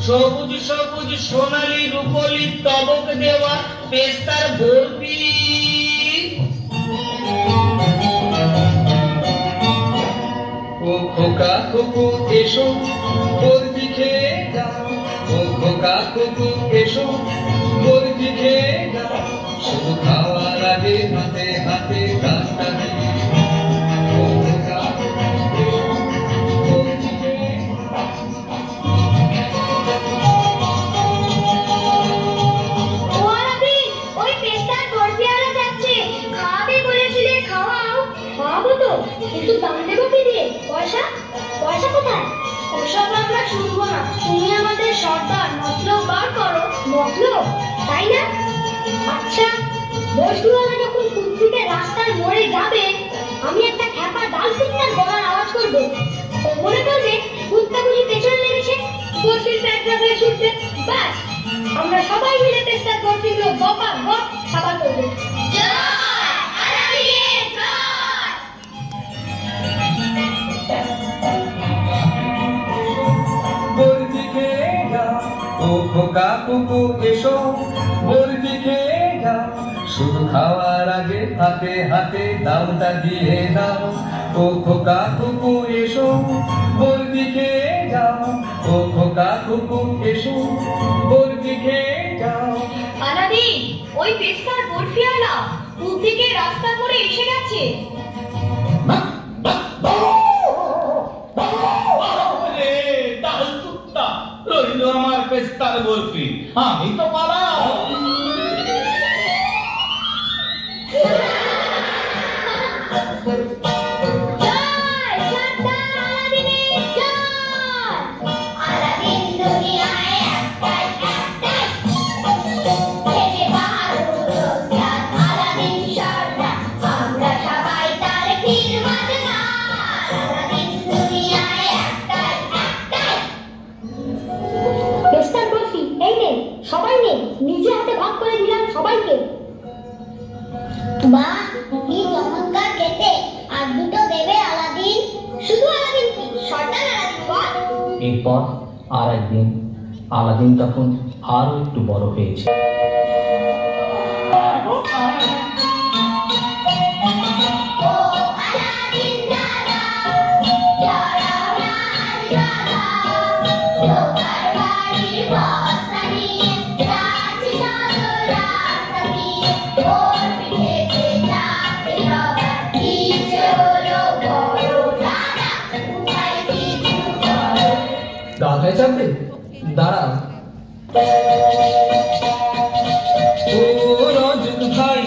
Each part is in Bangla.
সবুজ সবুজ সোনালী রূপলি তবক দেওয়া পেস্তার বরফি। ও খোকা কুকু এসো বরফি খেয়ে যাও, ও খোকা কুকু এসো বরফি খেয়ে যাও, শুধু খাওয়ার আগে হাতে হাতে গাছটা দিয়ে। কিন্তু দাম দেবো কি দিয়ে? পয়সা পয়সা কোথায়? ওসব আমরা শুনবো না। তুমি আমাদের সর্দার, মতলব বার করো। মতলব, তাই না? আচ্ছা, বসুওয়ালা যখন কুদ থেকে রাস্তার মোড়ে যাবে, আমি একটা খ্যাপা ডাল সিটটার গলার আওয়াজ করবো। ও মনে করবে কুদটা বুঝি পেছনে লেগেছে, বসির প্যাট লাগলে ছুটবে। ব্যাস, আমরা সবাই মিলে পেস্তার বরফিগুলো গপা গপ খাবার করবো। খোকা কুকু এসো বরফি খেয়ে যাও, শুধু খাওয়ার আগে হাতে হাতে দামটা দিয়ে দাও। ও খোকা কুকু এসো বরফি খেয়ে যাও, ও খোকা কুকু এসো বরফি খেয়ে যাও। আলাদিন, ওই পেস্তার বরফিওয়ালা কুদ থেকে রাস্তা করে এসে গেছে। আমার পেস্তার বরফি, আমি তো পালাও। সবাই নেই, নিজে হাতে ভাগ করে দিলাম সবাইকে। বাহ, কি চমৎকার খেতে। আর দুটো দেবে আলাদিন। শুধু আলাদিন কি, সর্দার আলাদিন বল। এরপর আর একদিন আলাদিন তখন আরো একটু বড় হয়েছে। গাধায় চাপবে? দাঁড়াও। ও রজত ভাই,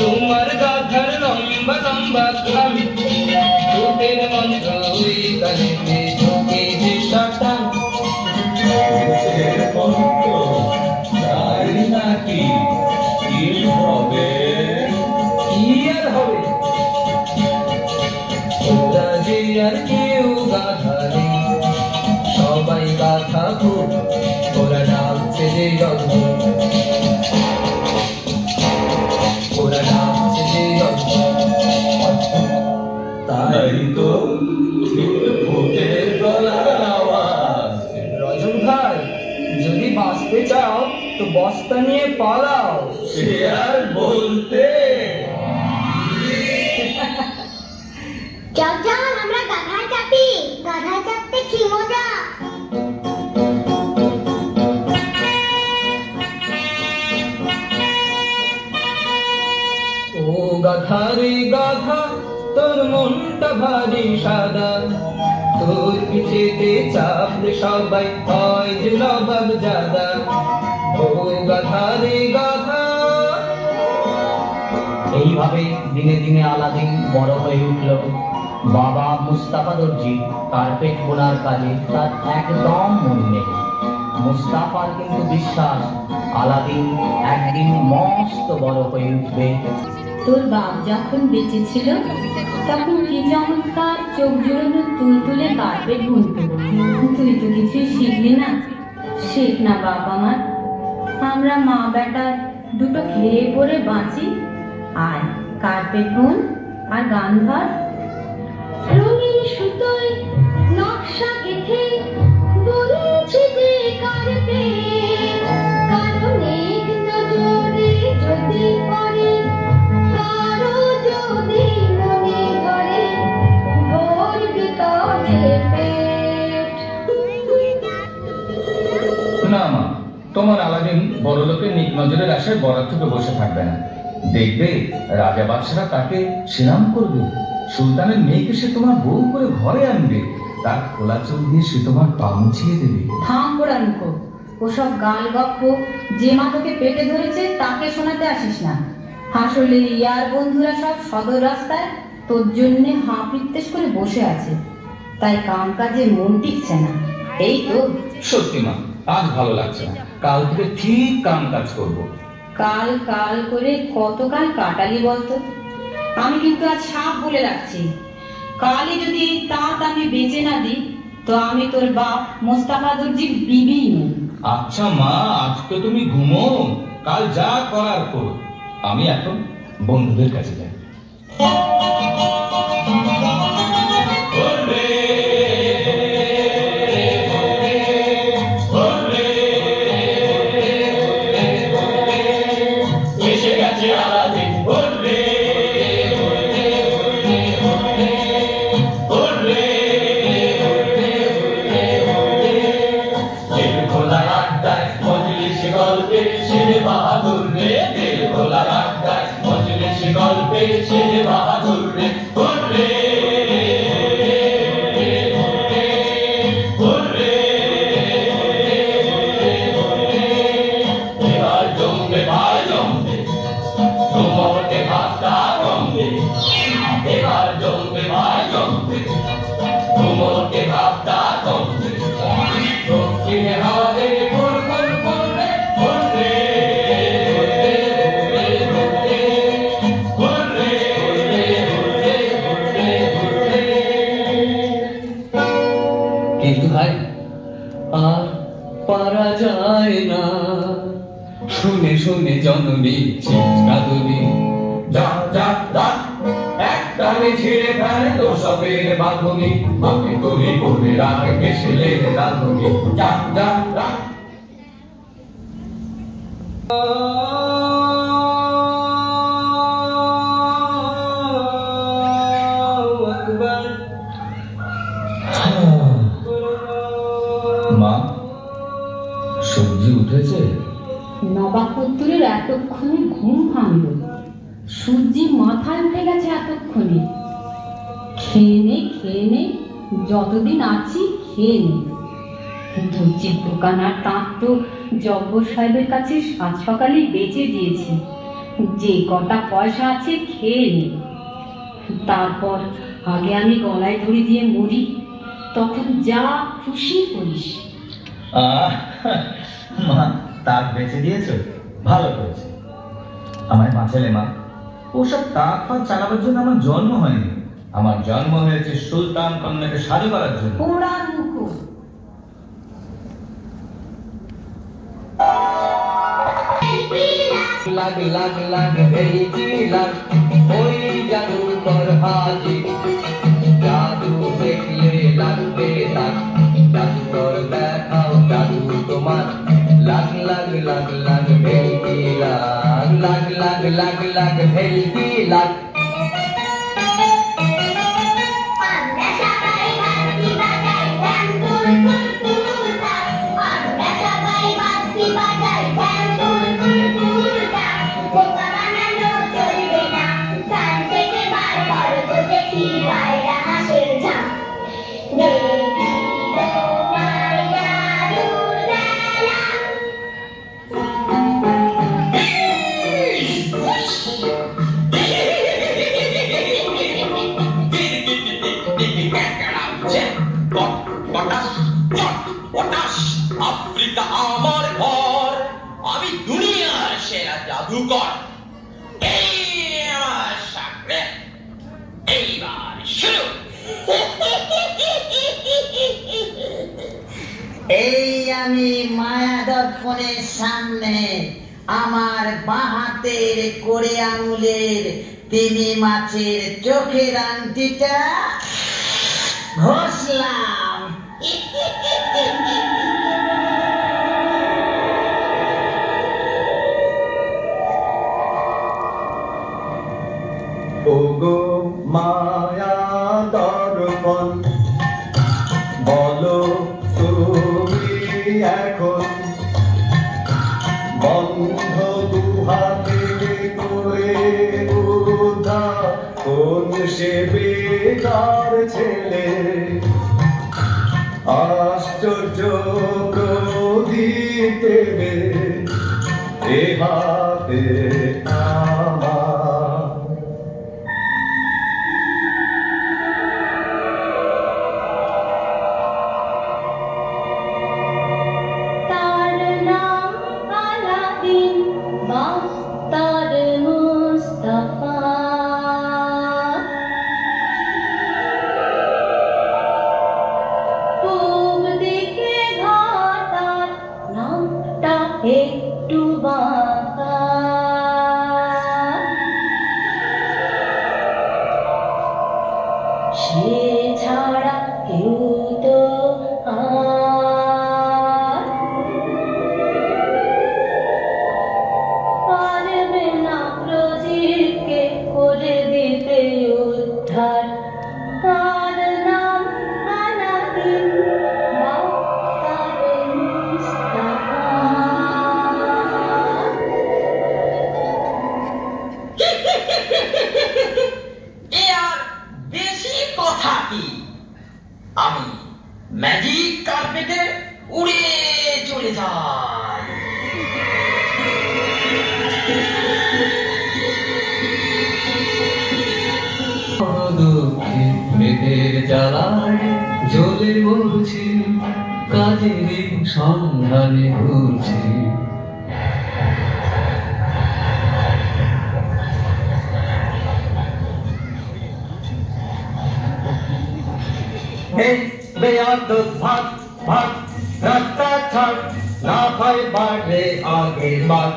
তোমার গাধার লম্বা লম্বা খাল, তোদের মন্ত্র ওই কালেতে ঢোকে যে শটান। তাই নাকি? কি হবে? কি আর হবে? ওরা যে আর কেউ গাধা নেই, সবাই গাধা খুব, ওরা ডাকছে যে অদ্ভুত, ওরা ডাকছে যে অদ্ভুত। তাই তো ভূতের গলার আওয়াজ। রজন ভাই, যদি বাঁচতে চাও তো বস্তা নিয়ে পালাও। সে আর বলতে। চল চল, আমরা গাধায় চাপি। গাধায় চাপতে কি মজা। ও গাধা রে গাধা, তোর মনটা ভারী সাদা, তোর পিছেতে চাপলে সবাই হয় যে নবাব জাদা। ও গাধা রে গাধা। এইভাবে দিনে দিনে আলাদিন বড় হয়ে উঠল। বাবা মুস্তাফা দর্জি কার্পেট বোনার কাজে তার একদম মন নেই। মুস্তাফার কিন্তু বিশ্বাস আলাদিন একদিন মস্ত বড় হয়ে উঠবে। তোর বাপ যখন বেঁচে ছিল তখন কি চমৎকার চোখ জোড়ানো তুলতুলে কার্পেট বুনতো। তুই তো কিছুই শিখলি না। শেখ না বাপ আমার, আমরা মা বেটার দুটো খেয়ে পরে বাঁচি। আর কার্পেট বুন আর গান ধর। রঙিন সুতোয় নকশা গেঁথে বলেছে যে নিক নজরের আশায় বরাত থেকে বসে থাকবে না। দেখবে রাজা বাদশারা তাকে সেলাম করবে, সুলতানের মেয়েকে সে তোমার বউ করে ঘরে আনবে, তার খোলা চোখ দিয়ে সে তোমার পা মুছিয়ে দেবে। থাম পোড়া মুখো, ওসব গাল গপ্প যে মা তোকে পেটে ধরেছে তাকে শোনাতে আসিস না। আসলে ইয়ার বন্ধুরা সব সদর রাস্তায় তোর জন্য হাঁ পিত্তেশ করে বসে আছে, তাই কাম কাজে মন টিকছে না। এই তো। সত্যি মা, আজ ভালো লাগছে না, কাল থেকে ঠিক কাম কাজ করবো। কাল কাল করে কতকাল কাটালি বলতো? আমি কিন্তু আজ সাপ বলে রাখছি, কালই যদি তাঁত আমি বেঁচে না দিই তো আমি তোর বাপ মোস্তাফা দর্জির বিবি নই। আচ্ছা মা, আজ তো তুমি ঘুমো, কাল যা করার করো, আমি এখন বন্ধুদের কাছে যাই। কিন্তু ভাই আর পারা যায় না, শুনে শুনে জননী চিৎকাদুনি, যা যা যা একটানে ছিঁড়ে ফেলে তো সবের বাঁধুনি, মাকে তৈরি করে রাখে ছেলের রাঁধুনি, যা যা যা। মা, সবজি উঠেছে? নবাবপুত্রের এতক্ষণে ঘুম ভাঙল, সূর্যি মাথায় উঠে গেছে এতক্ষণে। খেয়ে নে, যতদিন আছি খেয়ে নে। দর্জির দোকান আর তাঁত তো জব্বর সাহেবের কাছে সাত সকালেই বেচে দিয়েছে, যে কটা পয়সা আছে খেয়ে নে। তারপর আগে আমি গলায় দড়ি দিয়ে মরি, তখন যা খুশি করিস। মা, তাক বেঁচে দিয়েছো, ভালো করেছে। আমায় বাঁচালে মা, ওসব তাক ফাঁক চালাবার জন্য আমার জন্ম হয়নি, আমার জন্ম হয়েছে সুলতান কন্যাকে শাদী করার জন্য। পোড়ার মুখো, লাগ লাগ লাগ ভেলকি লাগ, ওই জাদুকর হাজি, জাদু দেখলে লাগবে লাগ, জাদুকর দেখাও জাদু তোমার, লাগ লাগ লাগ লাগ ভেলকি লাগ, লাগ লাগ লাগ লাগ ভেলকি লাগ। আফ্রিকা আমার ঘর, আমি দুনিয়ার সেরা জাদুকর, এই আমার সাকরে, এইবার শুরু। এই আমি মায়া দর্পণের সামনে আমার বাঁ হাতের করে আঙুলের তিমি মাছের চোখের আংটিটা ঘষলাম। ওগো মায়া দর্পণ, বলো তুমি এখন বন্ধ সে বেকার ছেলে আশ্চর্য প্রদীপ দেবে এ হাতে আমার। তার নাম আলাদিন, মাস্টার মুস্তাফা। পূব দিকে ঘর, তার নামটা একটু বাঁকা। সে ছাড়া কেউ তো আর পারবে না প্রজিতকে করে দিতে উদ্ধার। তার নাম আলাদিন, মাস্টার মুস্তাফা। এ আর বেশি কথা কি? আমি ম্যাজিক কার্পেটে উড়ে চলে যাই। দুঃখে মেঘের জ্বালায় জ্বলে বলছি, কাজেরই সন্ধানে ঘুরছি। বেয়াদব ভাগ ভাগ রাস্তা ছাড়, না ভয় বাড়লে আগে বাড়।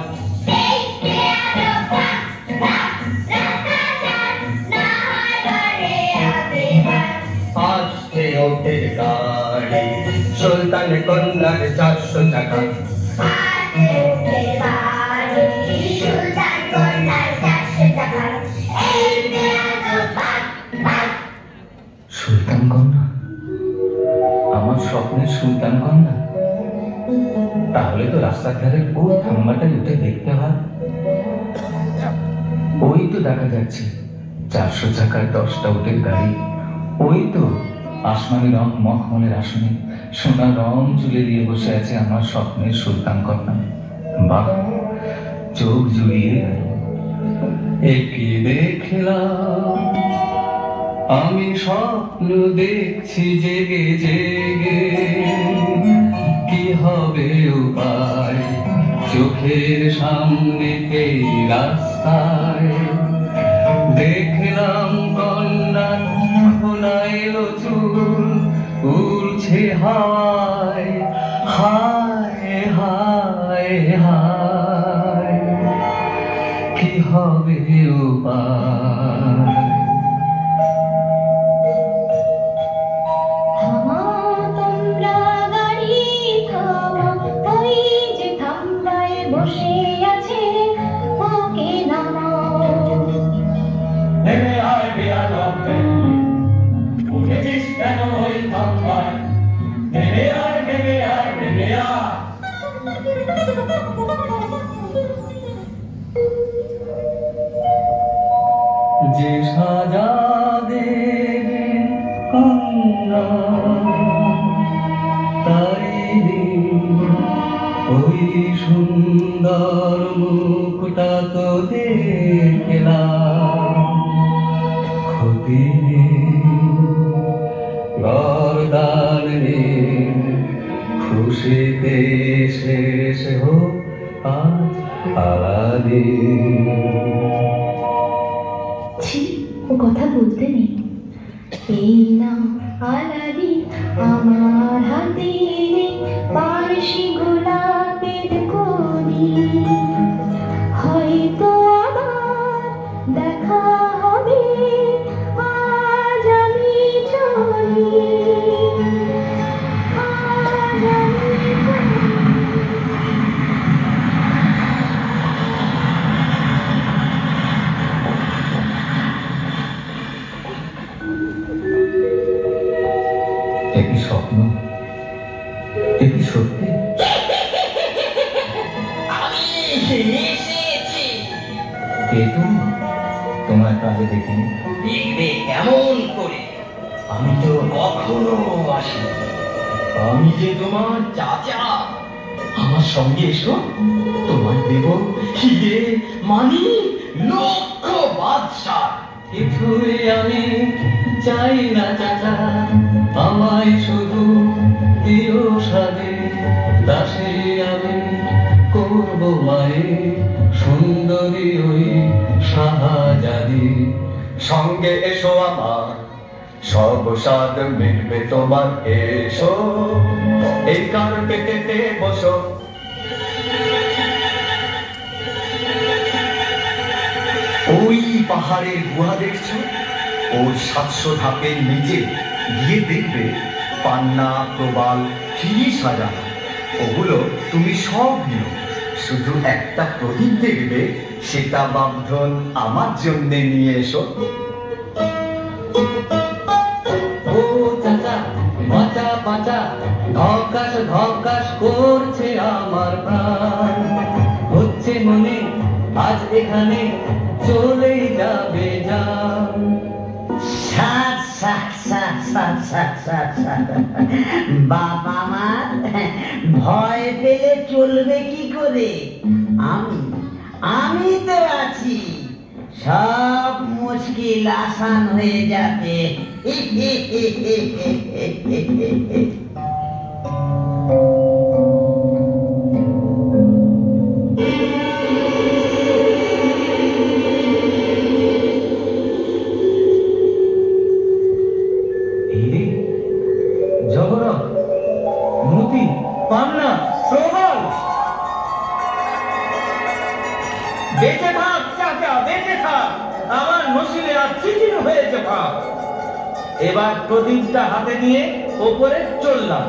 আজকে ওঠে গাড়ি সুলতান কন্যার 400 টাকা। সুলতান কন্যা, আমার স্বপ্নের সুলতান কন্যা। তাহলে তো রাস্তার ধারে ওই থাম্বাটাই উঠে দেখতে হয়। ওই তো দেখা যাচ্ছে 400 চাকার 10টা উটের গাড়ি। ওই তো আসমানি রং মখমলের আসনে সোনার রং চুলে দিয়ে বসে আছে আমার স্বপ্নের সুলতান কন্যা। বাহ, চোখ জুড়িয়ে গেল। একে দেখলাম আমি স্বপ্ন দেখছি জেগে জেগে, কি হবে উপায় চোখের সামনে এই রাস্তায়। দেখলাম কন্যার খোলা এলো চুল উড়ছে হায় হায় হায় হায়, কি হবে উপায়। তোমরা গাড়ি থামা, ওই যে থাম্বায় বসে আছে ওকে নামাও। নেমে আয় বেয়াদব, উঠেছিস কেন ওই থাম্বায়? নেমে আয় নেমে আয় নেমে আয়। যে সাজা দেবে কন্যা, তাই দিন ওই সুন্দর মুখটা তো দেখলাম। ক্ষতি গরদান খুশিতে শেষ হোক আজ আলাদিন। ছি, ও কথা বলতে নেই। এই নাম আলাদিন আমার হাতে নেই পারসি গোলাপের কলি। হয়তো আবার দেখা হবে, আজ আমি চলি, আজ আমি চলি। একই স্বপ্ন, একই সত্যি। আমি এসেছি। কে তুমি? তোমার কাজে দেখিনি। দেখবে কেমন করে? আমি তো কখনো আসি। আমি যে তোমার চাচা। আমার সঙ্গে এসো, তোমার দেব হিরে মানি লক্ষ বাদশাহ। কিছুই আমি চাই না চাচা, আমায় শুধু দিও সাজে, দাসে আমি করব মায়ের সুন্দরী ওই শাহজাদি। সঙ্গে এসো আমার, সব স্বাদ মিলবে তোমার, এসো এই কার্পেটেতে বসো। ওই পাহাড়ের গুহা দেখছো, ওর 700 ধাপের নিচে গিয়ে দেখবে পান্না, প্রবাল, হিরি সাজানো। ওগুলো তুমি সব নিও, শুধু একটা প্রদীপ দেখবে, সেটা বাঁধন আমার জন্য নিয়ে এসো। ও চাচা বাঁচা বাঁচা, ধকাস ধকাস করছে আমার প্রাণ, হচ্ছে মনে আজ এখানে চলেই যাবে জান। সাত সাত সাত সাত সাত সাত সাত। বাবা আমার ভয় পেলে চলবে কি করে? আমি তো আছি, সব মুশকিল আসান হয়ে যাবে। জগরক, মতি, পান্না, প্রবাল, বেঁচে থাক চাচা, বেঁচে থাক, আমার নসিবে আর চিঠির হয়েছে ভাব। এবার প্রদীপটা হাতে নিয়ে ওপরে চললাম।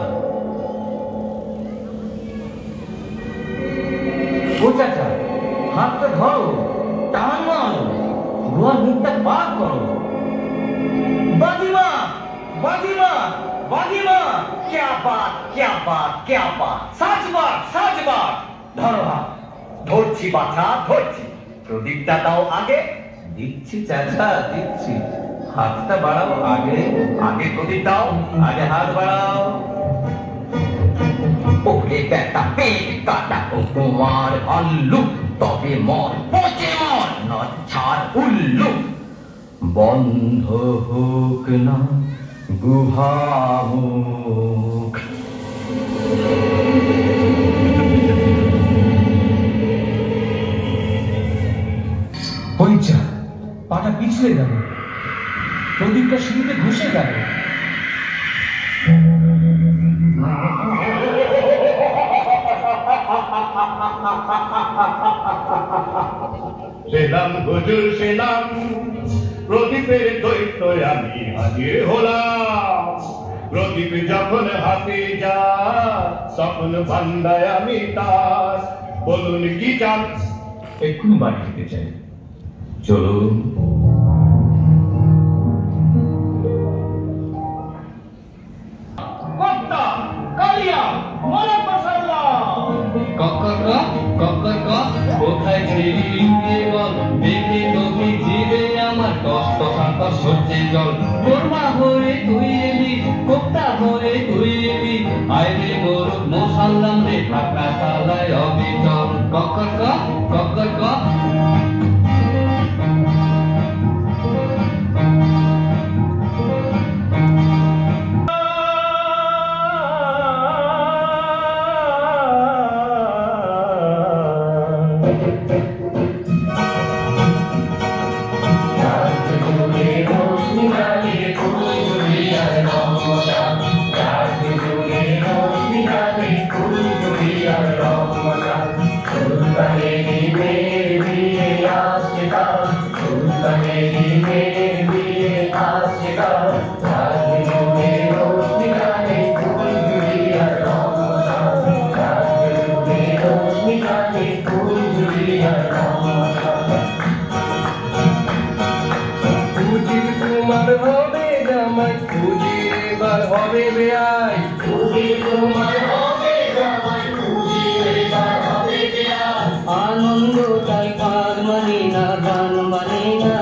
ও চাচা, হাতটা ধরো, টান মারো, গুহার মুখটা পার করো। বাজিমা, বাজিমা, বাজিমা, क्या बात, क्या बात, क्या बात, सच बात, सच बात। ধরো হাত, ধরছি বাছা, ধরছি। প্রদীপটা দাও আগে। দিচ্ছি চাচা, দিচ্ছি। হাতটা বাড়াও আগে, আগে প্রদীপ দাও, আগে হাত বাড়াও। ওরে বেটা পেট কাটা, ও তোমার ভাল্লু, তবে মর পচে মর, নট ছাড় উল্লু। বন্ধ হোক না গুহামুখ। পরিচা, পাটা পিছলে গেল, প্রদীপটা সিঁড়িতে ঘুষে গেল। সেলাম হুজুর সেলাম, প্রদীপের দৈত্য আমি হাজির হলাম। প্রদীপ যখন হাতে যা, তখন বান্দায় আমি তার। বলুন কি চান? এক্ষুনি বাড়ি যেতে চাই, চলুন। কর্তা, কালিয়া, মোলা মশাল্লা। কোথায় ছিলি বল, দেখে তোকে জিবে আমার কষ্ট সাঁতার সহ্যে জল। কোরমা হয়ে তুই এলি, কোপ্তা হয়ে তুই এলি, আইরে মোরগ মশাল্লাম রে, ঢাকা তালায় অবিচল। কক্কর ক তোমার হবে জামাই, খুঁজির এবার হবে বেআই। আনন্দ তাই পার মানে না, গান মানে না।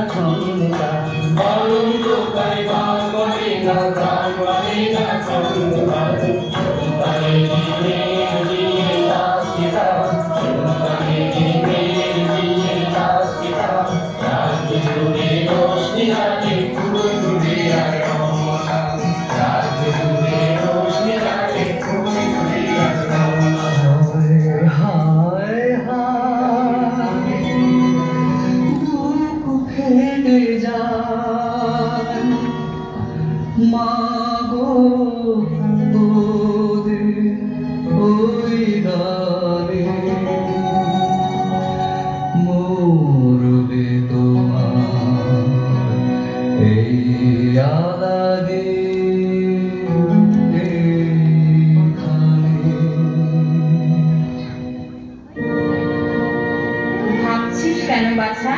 ভাবছিস কেন বাছা?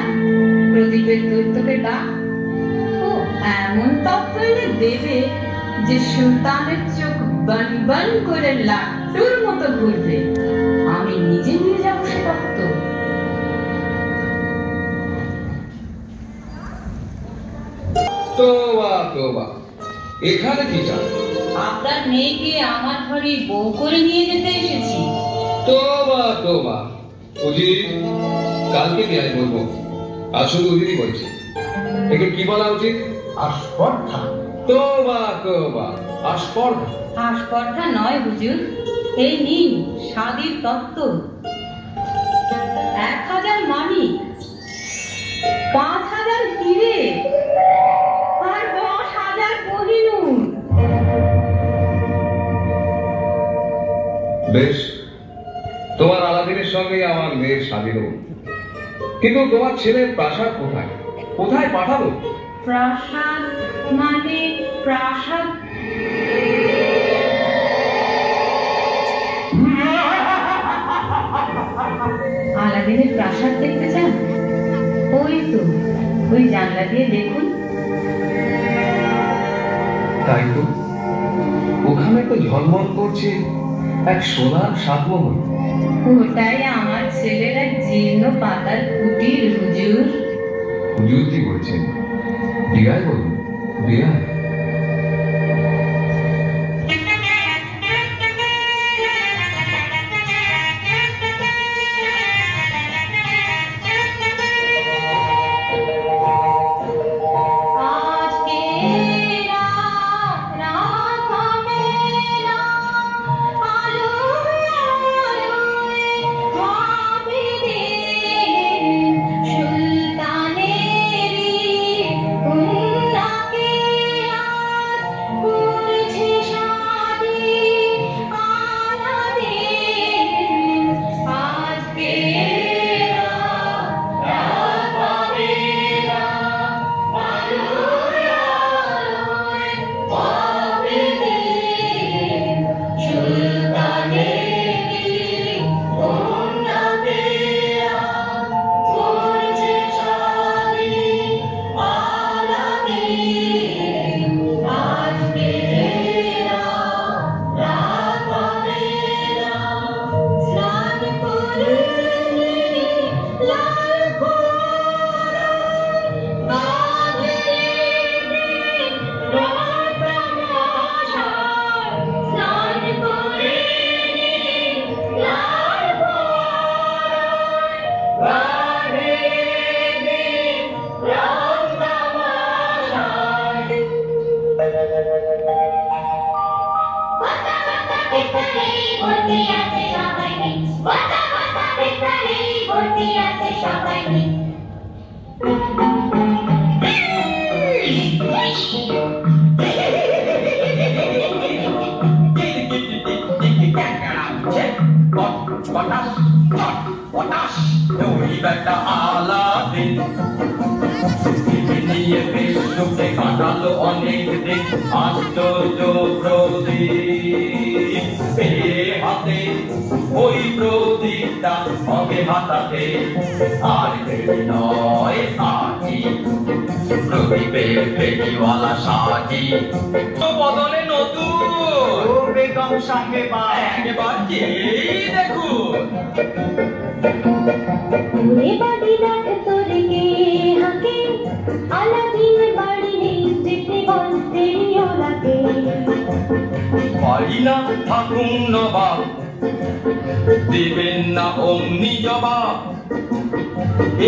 প্রদীপের দৈত্যকে ডাক, ও এমন তত্ত্ব এনে দেবে যে সুলতানের চোখ বন বন করে লাট্টুর মতো ঘুরবে। আমি নিজে নিয়ে যাবো সে তত্ত্ব। তোবা তোবা, এখানে কি চান? আপনার মেয়েকে আমার ঘরে বউ করে নিয়ে যেতে এসেছি। তোবা তোবা, উজির কালকে বিয়ে করবো, আজ শুধু উজিরই বলছি। একে কি বলা উচিত? আস্পর্ধা। তোবা তোবা, আস্পর্ধা। আস্পর্ধা নয় হুজুর, এই নিন স্বাদীর তত্ত্ব। 1000 মানিক, 5000 হিরে আর 10,000 কোহিনূর। বেশ, তোমার আলাদিনের সঙ্গে আমার মেয়ের স্বাধীন, কিন্তু তোমার ছেলের প্রাসাদ কোথায়? কোথায় পাঠাবো? প্রাসাদ মানে প্রাসাদ? আলাদিনের প্রাসাদ দেখতে চান? ওই তো, ওই জানলা দিয়ে দেখুন। তাই তো, ওখানে তো ঝলমল করছে এক সোনার সাতমহল। ওটাই আমার ছেলের এক জীর্ণ পাতার কুটির হুজুর। হুজুর কি বলছেন? বিয়ায় বলুন, বিয়ায়।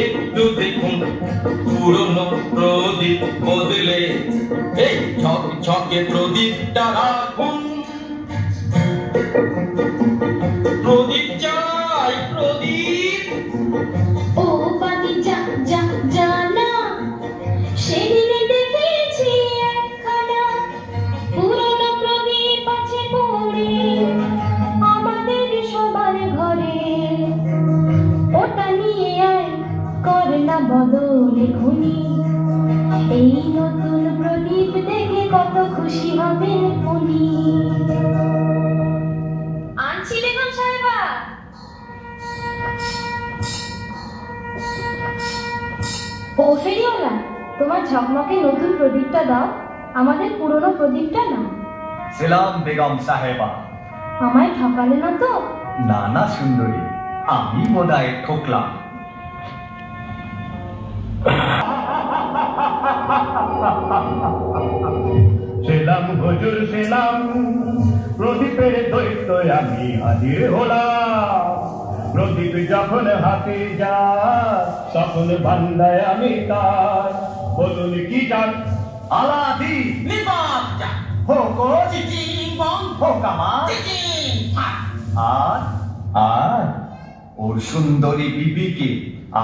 একটু দেখুন পুরনো প্রদীপ বদলে এই ঝকঝকে প্রদীপটা রাখুন। প্রদীপ চাই প্রদীপ। ও পাতি যা যা জানা, সেদিনে দেখেছি একখানা পুরনো প্রদীপ আছে পড়ে আমাদের সবার ঘরে। ওটা নিয়ে আয়, কর না বদল এখুনি। এই নতুন প্রদীপ দেখে কত খুশি হবেন উনি। আনছি বেগম সাহেবা। ও ফেরিওয়ালা, তোমার ঝকমকে নতুন প্রদীপটা দাও, আমাদের পুরনো প্রদীপটা না। সেলাম বেগম সাহেবা। আমায় ঠকালে না তো? না না সুন্দরী, আমি বোধহয় ঠকলাম। সেলাম হুজুর সেলাম, প্রদীপের দৈত্য আমি হাজির হলাম। প্রদীপ যখন হাতে যায় তখন বান্দায় আমি তার। বলুন কি চান? আলাদি আর আর ওর সুন্দরী বিবিকে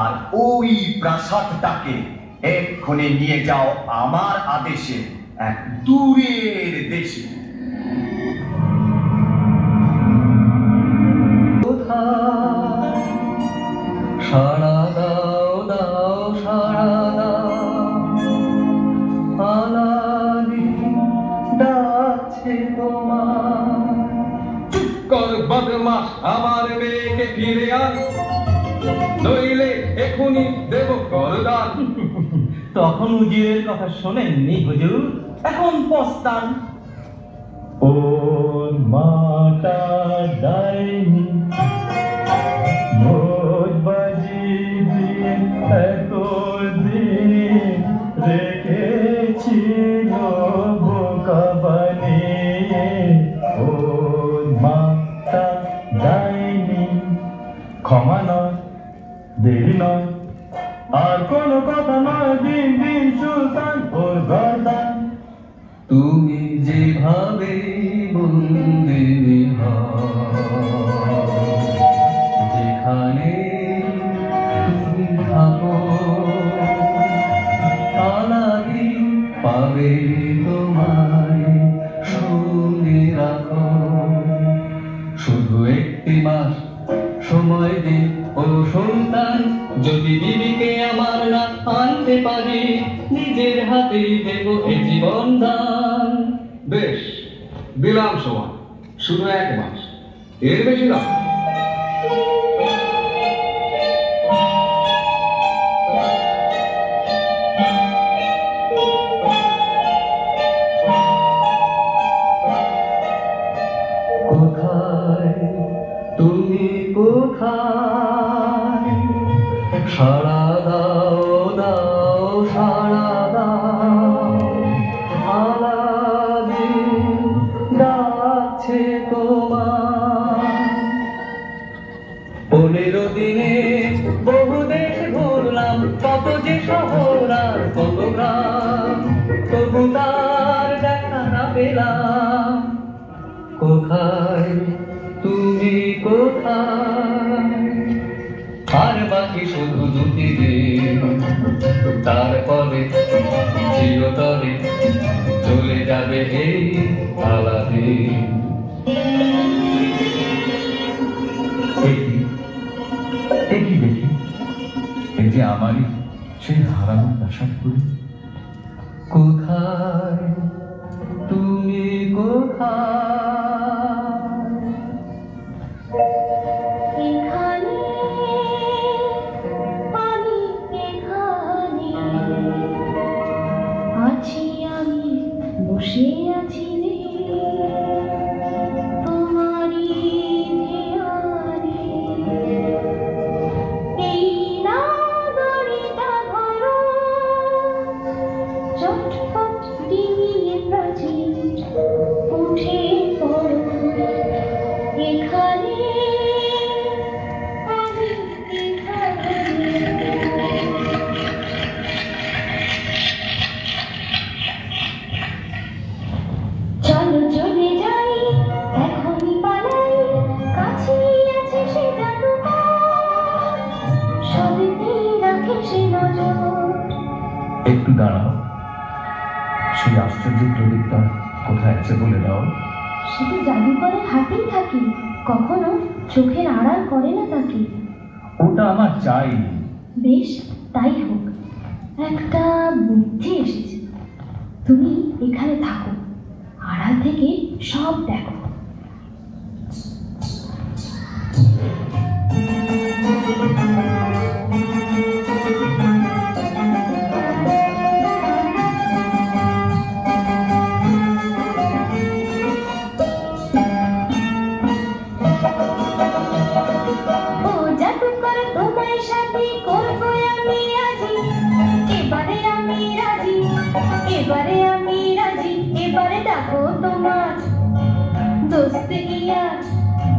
আর ওই প্রাসাদটাকে এক্ষুনি নিয়ে যাও আমার আদেশে এক দূরের দেশে। সাড়া দাও দাও সাড়া দাও, আলাদি ডাকছে তোমার। চুপ কর বদমাস, আমার মেয়েকে ফিরে আন, নইলে এখনই দেব করদান। তখন উজিরের কথা শোনেননি হুজুর, এখন পস্তান। ও মাতা ডাইনি ভোজ বাজি দিয়ে এতদিন রেখেছিল বোকা বানিয়ে। ও মাতা ডাইনি, ক্ষমা নয় দেরি নয় আর কোনো কথা নয়, দিন দিন সুলতান ওর গর্দান। তুমি যেভাবে বন্দিনী হও, যেখানে তুমি থাকো, আলাদি পাবে তোমায় শুনে রাখো। শুধু একটি মাস সময় দিন ও সুলতান, যদি বিবিকে আমার না আনতে পারি, নিজের হাতেই দেব এ জীবন দান। বেশ, দিলাম সময়, শুধু এক মাস, এর বেশি না। কোথায় তুমি কোথায়, সাড়া দাও দাও সাড়া দাও, আলাদিন ডাকছে তোমার। 15 দিনে বহু দেশ ঘুরলাম, কত যে শহর আর কত গ্রাম, তবু তার দেখা না পেলাম। কোথায় তুমি কোথায়, আর বাকি শুধু দুটি দিন, তারপরে চিরতরে চলে যাবে এই আলাদিন। একই দেখি, এই যে আমারই সেই হারানো প্রাসাদগুলি। কোথায় তুমি কোথায়, এখানে আমি এখানে আছি, আমি বসে আছি রে তোমারই ধ্যানে। এই নাগরিকটা ধরো, চটপট ডিঙিয়ে প্রাচীর উঠে পড়ো। এখানে আমি এখানে একটু দাঁড়াও, সেই আশ্চর্য প্রদীপটা কোথায় আছে বলে দাও। সে তো জাদুকরের হাতেই থাকে, কখনো চোখের আড়াল করে না তাকে। ওটা আমার চাই। বেশ, তাই হোক। একটা বুদ্ধি এসেছে, তুমি এখানে থাকো, আড়াল থেকে সব দেখো। এবারে আমি রাজি, এবারে দেখো তোমার দোস্তে গিয়া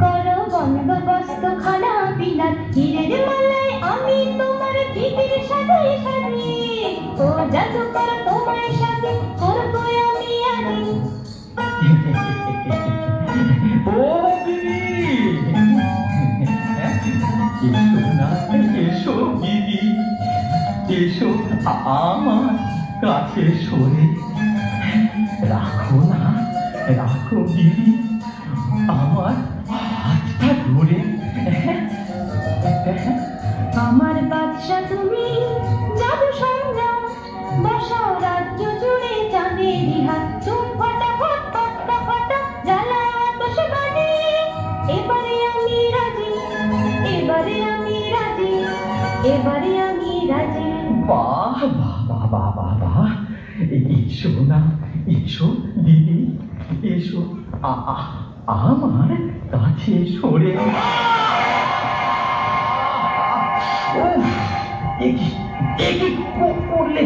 করো বন্দোবস্ত খানা পিনার, হিরের মালায় আমি তোমার দিদির সাজাই সাজি। ও জাদুকর তোমার সাথে করবো আমি আজি। ও দিদি, এসো না, এসো দিদি, এসো আমার কাছে সরে। রাখো না, রাখো দিদি আমার হাতটা ধরে। আমার বাদশা তুমি, জাদু সংগ্রাম বসাও রাজ্য জুড়ে চাঁদেরই হাত। চুপ ফটাফট ফটা ফটা জ্বালায় আতশ বাজি। এবারে আমি রাজি, এবারে আমি রাজি, এবারে আমি রাজি। বাহ বাহ বাহ বাহ বাহ বাহ, এসো না, এসো দিদি, এসো আমার কাছে সরে। করলে